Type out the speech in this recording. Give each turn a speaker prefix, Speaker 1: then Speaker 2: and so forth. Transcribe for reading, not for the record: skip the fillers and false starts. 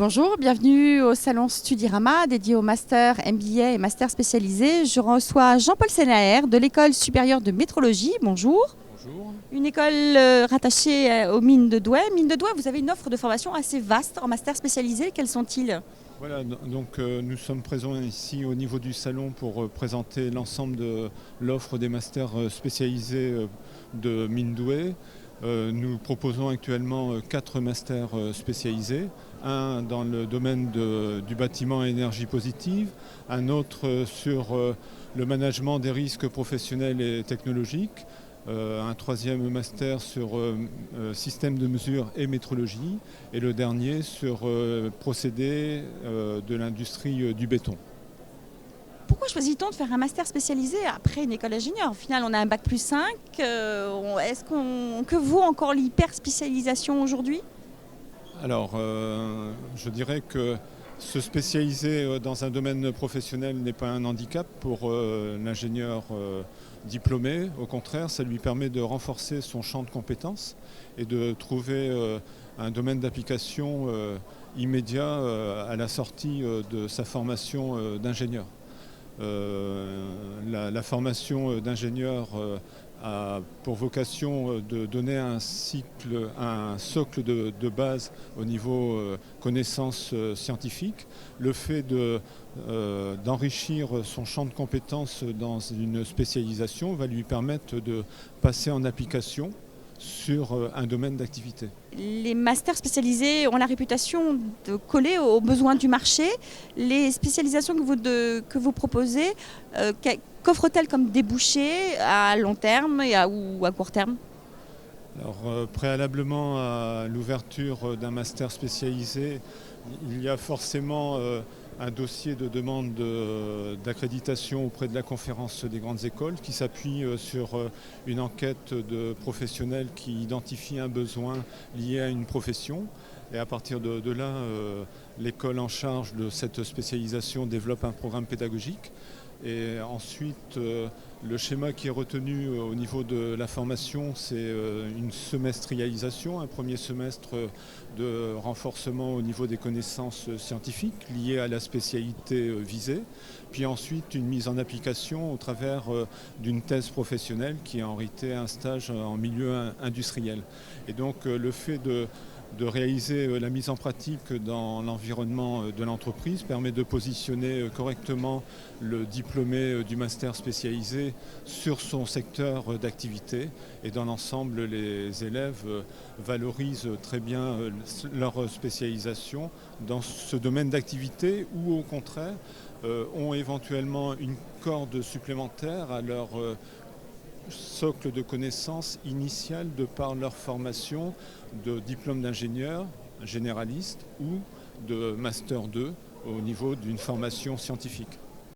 Speaker 1: Bonjour, bienvenue au salon Studirama dédié au master MBA et master spécialisé. Je reçois Jean-Paul Senaer de l'École supérieure de métrologie. Bonjour.
Speaker 2: Bonjour.
Speaker 1: Une école rattachée aux mines de Douai. Mines de Douai, vous avez une offre de formation assez vaste en master spécialisé. Quels sont-ils?
Speaker 2: Voilà, donc nous sommes présents ici au niveau du salon pour présenter l'ensemble de l'offre des masters spécialisés de Mindoué. Nous proposons actuellement 4 masters spécialisés, un dans le domaine du bâtiment à énergie positive, un autre sur le management des risques professionnels et technologiques, un troisième master sur système de mesure et métrologie, et le dernier sur procédés de l'industrie du béton.
Speaker 1: Pourquoi choisit-on de faire un master spécialisé après une école d'ingénieur? Au final, on a un bac plus 5. Que vaut encore l'hyper spécialisation aujourd'hui?
Speaker 2: Alors, je dirais que se spécialiser dans un domaine professionnel n'est pas un handicap pour l'ingénieur diplômé. Au contraire, ça lui permet de renforcer son champ de compétences et de trouver un domaine d'application immédiat à la sortie de sa formation d'ingénieur. La formation d'ingénieur a pour vocation de donner un socle de base au niveau connaissances scientifiques. Le fait d'enrichir son champ de compétences dans une spécialisation va lui permettre de passer en application sur un domaine d'activité.
Speaker 1: Les masters spécialisés ont la réputation de coller aux besoins du marché. Les spécialisations que vous proposez, qu'offrent-elles comme débouchés à long terme ou à court terme?
Speaker 2: Alors, préalablement à l'ouverture d'un master spécialisé, il y a forcément un dossier de demande d'accréditation auprès de la conférence des grandes écoles qui s'appuie sur une enquête de professionnels qui identifient un besoin lié à une profession. Et à partir de là, l'école en charge de cette spécialisation développe un programme pédagogique. Et ensuite, le schéma qui est retenu au niveau de la formation, c'est une semestrialisation, un premier semestre de renforcement au niveau des connaissances scientifiques liées à la spécialité visée, puis ensuite une mise en application au travers d'une thèse professionnelle qui est en réalité un stage en milieu industriel. Et donc le fait de réaliser la mise en pratique dans l'environnement de l'entreprise permet de positionner correctement le diplômé du master spécialisé sur son secteur d'activité. Et dans l'ensemble, les élèves valorisent très bien leur spécialisation dans ce domaine d'activité ou au contraire ont éventuellement une corde supplémentaire à leur socle de connaissances initiales de par leur formation de diplôme d'ingénieur généraliste ou de master 2 au niveau d'une formation scientifique.